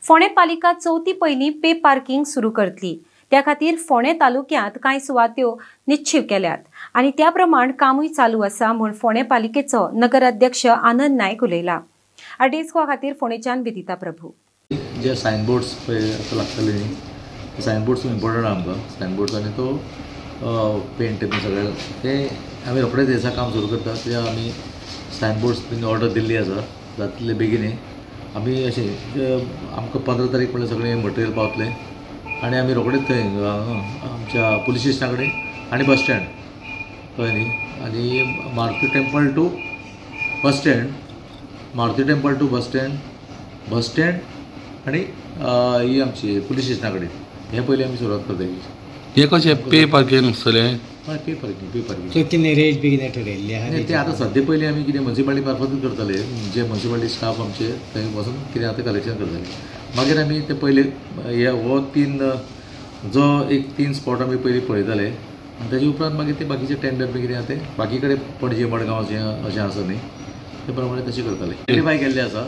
फोंडे पालिका चौथी पयली पे पार्किंग सुरू करतली। त्या खातीर फोंडे तालुक्यांत कांय सुवात्यो निश्चित केल्यात आनी त्या प्रमाण कामूय चालू आसा म्हूण फोंडे पालिकेचो नगर अध्यक्ष आनंद नायक उलयला। आरटीएसको खातीर फोंडेच्यान विदिता प्रभू। जे सायनबोर्ड्स लागतले न्ही, सायनबोर्ड्स इम्पॉर्टंट आमकां सायनबोर्ड्स आनी तो पेंट बी सगळे ते आमी रोखडेच दिसा काम सुरू करता। ते आमी सायनबोर्ड्स बीन ऑर्डर दिल्ली आसा, जातले बेगीन आमी अशें आमकां 15 तारीख म्हणल्यार सगळें मटेरियल पावतलें आनी आमी रोखडेच थंय आमच्या पुलीस स्टेशना कडेन आनी बस स्टँड कळ्ळें न्ही, आनी Maruti temple to bus stand, Maruti temple to bus stand आनी ही आमची पुलीस स्टेशना कडेन हे पयलीं आमी सुरवात करतली। हे कशें पे पार्किंग आसतलें? हय, पे पार्किंग सो कितें रेट बी कितें थरयल्ली आहा? ते आतां सद्या पयलीं आमी कितें म्युनिसिपालिटी मार्फतूच करतले, जे म्युनिसिपालिटी स्टाफ आमचे थंय वचून कितें आतां कलेक्शन करतले। मागीर आमी ते पयले हे हो जो एक तीन स्पॉट आमी पयलीं पळयताले आनी ताजे उपरांत मागीर ते बाकीचे टेंडर बी कितें आहा ते बाकी कडेन पणजे मडगांव अशें आसा न्ही, ते प्रमाणे तशें करतले। आयडेंटिफाय केल्ले आसा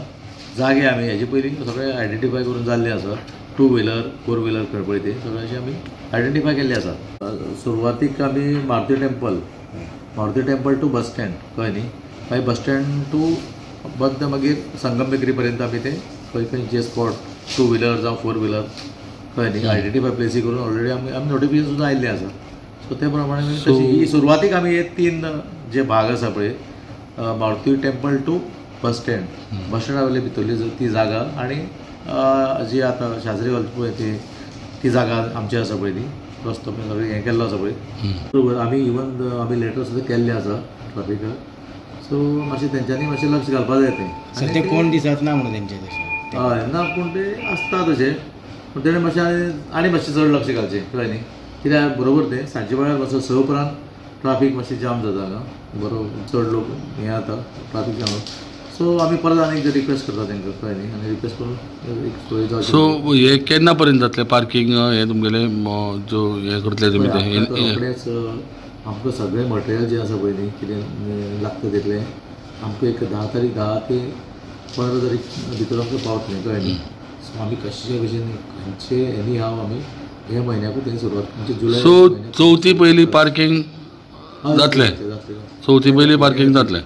जागे, आमी हेजे पयलीं सगळे आयडेंटिफाय करून जाल्ले आसा। 2 व्हिलर 4 व्हिलर खंय ते सगळे अशें आमी आयडेंटिफाय केल्ले आसा। सुरवातीक आमी Maruti temple to bus stand कळ्ळें न्ही, मागीर बस स्टँड टू बद्द मागीर संगम बेकरी पर्यंत आमी ते खंय खंय जे स्पॉट 2 व्हिलर जावं 4 व्हिलर कळ्ळें न्ही आयडेंटिफाय प्लेसी करून ऑलरेडी आमी नोटिफिकेशन सुद्दां आयिल्लें आसा। सो ते प्रमाणे ही सुरवातीक आमी हे 3 जे भाग आसा पळय, Maruti temple to bus stand रावले भितरली ती जागा आनी जी आतां शास्त्री हॉल पळय ती जागा आमची आसा पळय ती रस्तो सगळें हें केल्लो आसा पळय, बरोबर। आमी इवन आमी लेटर सुद्दां केल्ले आसा ट्रॅफिकाक। सो मातशें तेंच्यांनी मातशें लक्ष घालपाक जाय तें। सद्या कोण दिसत ना म्हणून तेंचे तशें हय ना, पूण ते आसता तशें, पूण तेणें मातशें आनी मातशें चड लक्ष घालचें कळ्ळें न्ही, कित्याक बरोबर तें सांजचे वेळार मातसो 6 उपरांत ट्राफीक मातशें जाम जाता हांगा, बरोबर चड लोक हें जाता ट्राफीक जाम। सो आमी परत आनी एकदां रिक्वेस्ट करता तेंकां कळ्ळें न्ही, आनी रिक्वेस्ट करून एक सोय जावची। सो हे केन्ना पर्यंत जातलें पार्किंग हे तुमगेले जो हे करतले तुमी ते? रोखडेच आमकां सगळें मटेरियल जें आसा पळय न्ही, कितें लागता तितलें आमकां एक 10 ते 15 तारीख भितर आमकां पावतलें कळ्ळें न्ही। सो आमी कशे भशेन खंयचे एनी हांव आमी हे म्हयन्याकूच थंय सुरवात म्हणजे जुलय। सो चौथी पयली पार्किंग जातलें? चौथी पयली पार्किंग जातलें।